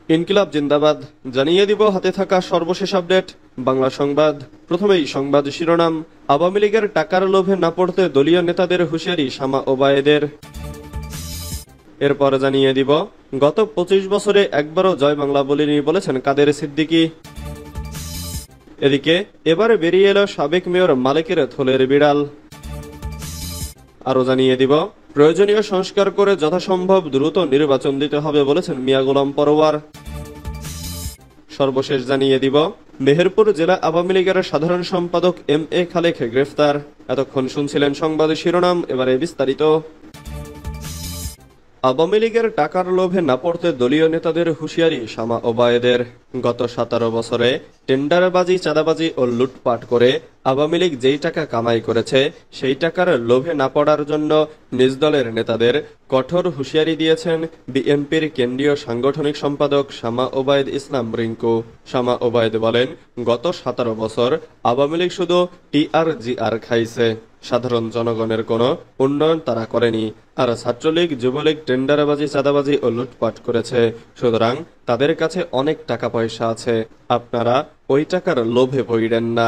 ইনকিলাব জিন্দাবাদ। জানিয়ে দিব হাতে থাকা সর্বশেষ আপডেট বাংলা সংবাদ। প্রথমেই সংবাদ শিরোনাম। আওয়ামী লীগের টাকার লোভে না পড়তে দলীয় নেতাদের হুঁশিয়ারি শামা ওবায়েদের। এরপর জানিয়ে দিব গত 25 বছরে একবারও জয় বাংলা বলিনি বলেছেন কাদের সিদ্দিকী। এদিকে এবারে বেরিয়ে এলো সাবেক মেয়র মালেকের থলের বিড়াল। আরো জানিয়ে দিব প্রয়োজনীয় সংস্কার করে যথাসম্ভব দ্রুত নির্বাচন দিতে হবে বলেছেন মিয়া গোলাম পরোয়ার। সর্বশেষ জানিয়ে দিব মেহেরপুর জেলা আওয়ামী লীগের সাধারণ সম্পাদক MA খালেক গ্রেফতার। এতক্ষণ শুনছিলেন সংবাদ শিরোনাম, এবারে বিস্তারিত। আওয়ামী লীগের টাকার লোভে না পড়তে দলীয় নেতাদের হুঁশিয়ারি শামা ওবায়েদের। গত 17 বছরে টেন্ডারবাজি, চাঁদাবাজি ও লুটপাট করে আওয়ামী লীগ যেই টাকা কামাই করেছে সেই টাকার লোভে না পড়ার জন্য নিজ দলের নেতাদের কঠোর হুঁশিয়ারি দিয়েছেন বিএনপির কেন্দ্রীয় সাংগঠনিক সম্পাদক শামা ওবায়েদ ইসলাম রিঙ্কু। শামা ওবায়েদ বলেন, গত 17 বছর আওয়ামী লীগ শুধু TRGR খাইছে, সাধারণ জনগণের কোনো উন্নয়ন তারা করেনি। আর ছাত্রলীগ, যুবলীগ টেন্ডারবাজি, চাঁদাবাজি ও লুটপাট করেছে। সুতরাং তাদের কাছে অনেক টাকা পয়সা আছে, আপনারা ওই টাকার লোভে পড়েন না।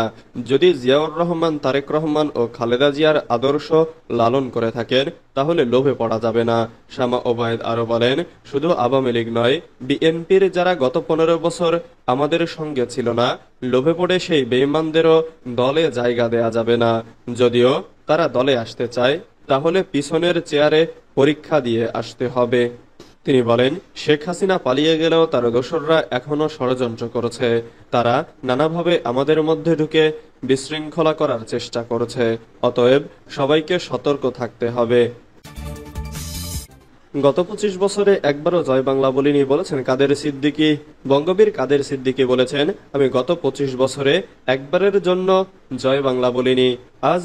যদি জিয়াউর রহমান, তারেক রহমান ও খালেদা জিয়ার আদর্শ লালন করে থাকেন তাহলে লোভে পড়া যাবে না। শামা ওবায়েদ আরো বলেন, শুধু আওয়ামী লীগ নয়, বিএনপির যারা গত 15 বছর আমাদের সঙ্গে ছিল না, লোভে পড়ে সেই বেঈমানদেরও দলে জায়গা দেয়া যাবে না। যদিও তারা দলে আসতে চায় তাহলে পিছনের চেয়ারে পরীক্ষা দিয়ে আসতে হবে। তিনি বলেন, শেখ হাসিনা পালিয়ে গেলেও তার দোসররা এখনো ষড়যন্ত্র করছে। তারা নানাভাবে আমাদের মধ্যে ঢুকে বিশৃঙ্খলা করার চেষ্টা করছে। অতএব সবাইকে সতর্ক থাকতে হবে। গত 25 বছরে একবারও জয় বাংলা বলিনি বলেছেন কাদের সিদ্দিকী। বঙ্গবীর কাদের সিদ্দিকী বলেছেন, আমি গত 25 বছরে একবারের জন্য জয় বাংলা বলিনি। আজ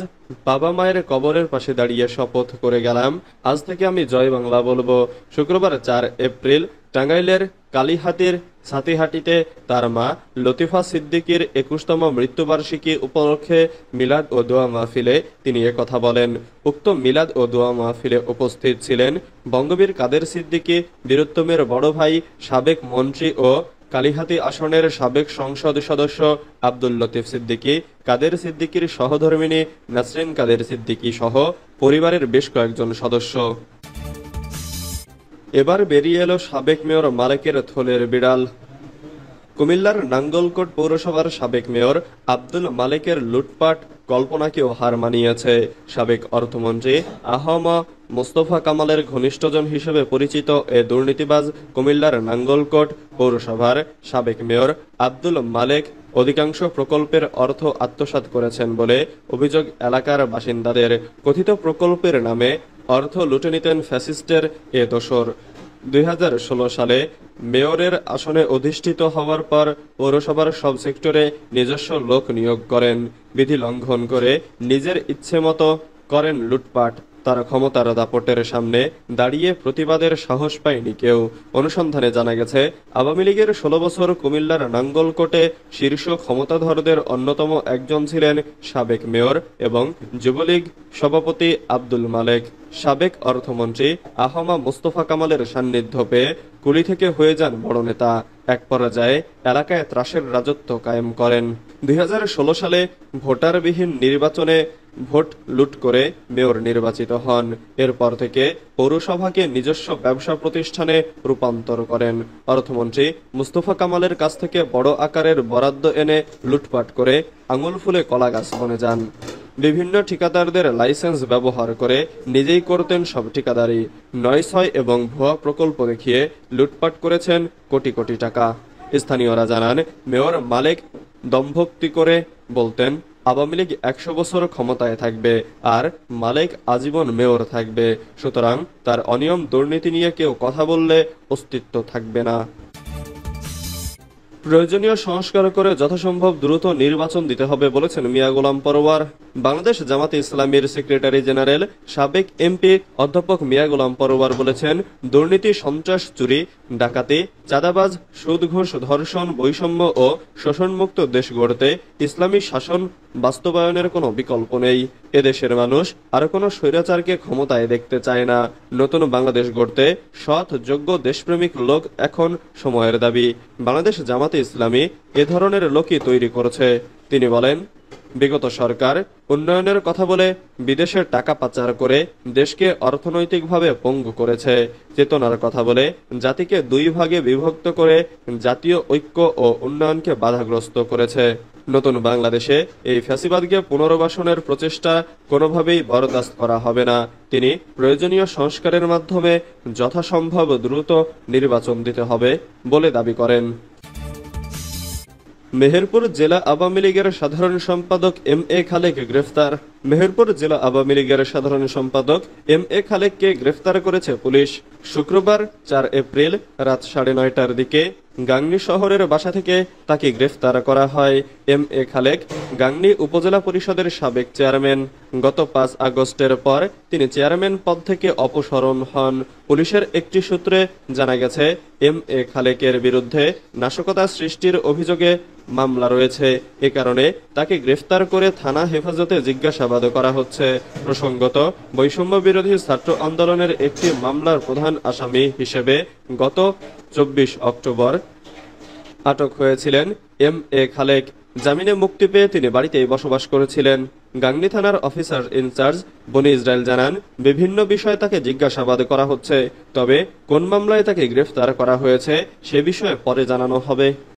বাবা মায়ের কবরের পাশে দাঁড়িয়ে শপথ করে গেলাম, আজ থেকে আমি জয় বাংলা বলবো। শুক্রবার 4 এপ্রিল টাঙ্গাইলের কালীহাতির ছাতিহাটিতে তার মা লতিফা সিদ্দিকীর 21তম মৃত্যুবার্ষিকী উপলক্ষে মিলাদ ও দোয়া মাহফিলে তিনি একথা বলেন। উক্ত মিলাদ ও দোয়া মাহফিলে উপস্থিত ছিলেন বঙ্গবীর কাদের সিদ্দিকী, বীরুত্তমের বড় ভাই, সাবেক মন্ত্রী ও কালীহাতি আসনের সাবেক সংসদ সদস্য আব্দুল লতিফ সিদ্দিকী, কাদের সিদ্দিকীর সহধর্মিণী নাসরিন কাদের সিদ্দিকী সহ পরিবারের বেশ কয়েকজন সদস্য। এবার বেরিয়ে এলো সাবেক মেয়র মালেকের থলের বিড়াল। কুমিল্লার নাঙ্গলকোট পৌরসভার সাবেক মেয়র আব্দুল মালেকের লুটপাট কল্পনাকেও হার মানিয়েছে। সাবেক অর্থমন্ত্রী আহম মোস্তফা কামালের ঘনিষ্ঠজন হিসেবে পরিচিত এ দুর্নীতিবাজ কুমিল্লার নাঙ্গলকোট পৌরসভার সাবেক মেয়র আব্দুল মালেক অধিকাংশ প্রকল্পের অর্থ আত্মসাৎ করেছেন বলে অভিযোগ এলাকার বাসিন্দাদের। কথিত প্রকল্পের নামে অর্থ লুটে নিতেন ফ্যাসিস্টের এ দোসর। 2016 সালে মেয়রের আসনে অধিষ্ঠিত হওয়ার পর পৌরসভার সব সেক্টরে নিজস্ব লোক নিয়োগ করেন। বিধি লঙ্ঘন করে নিজের ইচ্ছে মতো করেন লুটপাট। তার ক্ষমতার দাপটের সামনে দাঁড়িয়ে প্রতিবাদের সাহস পায়নি কেউ। অনুসন্ধানে জানা গেছে, আওয়ামী লীগের 16 বছর কুমিল্লার নাঙ্গলকোটে শীর্ষ ক্ষমতাধরদের অন্যতম একজন ছিলেন সাবেক মেয়র এবং যুবলীগ সভাপতি আব্দুল মালেক। সাবেক অর্থমন্ত্রী আহমা মোস্তফা কামালের সান্নিধ্য পেয়ে কুলি থেকে হয়ে যান বড় নেতা। এক পর্যায়ে এলাকায় ত্রাসের রাজত্ব কায়েম করেন। 2016 সালে ভোটারবিহীন নির্বাচনে ভোট লুট করে মেয়র নির্বাচিত হন। এরপর থেকে পৌরসভাকে নিজস্ব ব্যবসা প্রতিষ্ঠানে রূপান্তর করেন। অর্থমন্ত্রী মুস্তফা কামালের কাছ থেকে বড় আকারের বরাদ্দ এনে লুটপাট করে আঙুল ফুলে কলা গাছ বনে যান। বিভিন্ন ঠিকাদারদের লাইসেন্স ব্যবহার করে নিজেই করতেন সব ঠিকাদারি। 9-6 এবং ভুয়া প্রকল্প দেখিয়ে লুটপাট করেছেন কোটি কোটি টাকা। স্থানীয়রা জানান, মেয়র মালেক দম্ভোক্তি করে বলতেন, আওয়ামী লীগ 100 বছর ক্ষমতায় থাকবে আর মালেক আজীবন মেয়র থাকবে। সুতরাং তার অনিয়ম দুর্নীতি নিয়ে কেউ কথা বললে অস্তিত্ব থাকবে না। প্রয়োজনীয় সংস্কার করে যথাসম্ভব দ্রুত নির্বাচন দিতে হবে বলেছেন মিয়া গোলাম পরোয়ার। বাংলাদেশ জামাতে ইসলামীর সেক্রেটারি জেনারেল সাবেক MP অধ্যাপক মিয়া গোলাম পরোয়ার বলেছেন, দুর্নীতি, সন্ত্রাস, চুরি, ডাকাতি, চাঁদাবাজ, সুদ ঘুষ, ধর্ষণ, বৈষম্য ও শোষণমুক্ত দেশ গড়তে ইসলামী শাসন বাস্তবায়নের কোনো বিকল্প নেই। এদেশের মানুষ আর কোনো স্বৈরাচারকে ক্ষমতায় দেখতে চায় না। নতুন বাংলাদেশ গড়তে সৎ, যোগ্য, দেশপ্রেমিক লোক এখন সময়ের দাবি। বাংলাদেশ জামাতে ইসলামী এ ধরনের লোকই তৈরি করেছে। তিনি বলেন, বিগত সরকার উন্নয়নের কথা বলে বিদেশের টাকা পাচার করে দেশকে অর্থনৈতিকভাবে পঙ্গু করেছে। চেতনার কথা বলে জাতিকে দুই ভাগে বিভক্ত করে জাতীয় ঐক্য ও উন্নয়নকে বাধাগ্রস্ত করেছে। নতুন বাংলাদেশে এই ফ্যাসিবাদকে পুনর্বাসনের প্রচেষ্টা কোনোভাবেই বরদাস্ত করা হবে না। তিনি প্রয়োজনীয় সংস্কারের মাধ্যমে যথাসম্ভব দ্রুত নির্বাচন দিতে হবে বলে দাবি করেন। মেহেরপুর জেলা আওয়ামী লীগের সাধারণ সম্পাদক এম এ খালেক গ্রেফতার। মেহেরপুর জেলা আওয়ামী লীগের সাধারণ সম্পাদক এম এ খালেককে গ্রেফতার করেছে পুলিশ। শুক্রবার 4 এপ্রিল রাত 9:30টার দিকে গাংনী শহরের বাসা থেকে তাকে গ্রেফতার করা হয়। এম এ খালেক গাংনী উপজেলা পরিষদের সাবেক চেয়ারম্যান। গত 5 আগস্টের পর তিনি চেয়ারম্যান পদ থেকে অপসারণ হন। পুলিশের একটি সূত্রে জানা গেছে, এম এ খালেকের বিরুদ্ধে নাশকতা সৃষ্টির অভিযোগে মামলা রয়েছে। এ কারণে তাকে গ্রেফতার করে থানা হেফাজতে জিজ্ঞাসাবাদ করা হচ্ছে। প্রসঙ্গত, বৈষম্য বিরোধী ছাত্র আন্দোলনের একটি মামলার প্রধান আসামি হিসেবে গত 24 অক্টোবর আটক হয়েছিলেন এম এ খালেক। জামিনে মুক্তি পেয়ে তিনি বাড়িতেই বসবাস করেছিলেন। গাংনী থানার অফিসার ইনচার্জ বনি ইসরায়েল জানান, বিভিন্ন বিষয়ে তাকে জিজ্ঞাসাবাদ করা হচ্ছে। তবে কোন মামলায় তাকে গ্রেফতার করা হয়েছে সে বিষয়ে পরে জানানো হবে।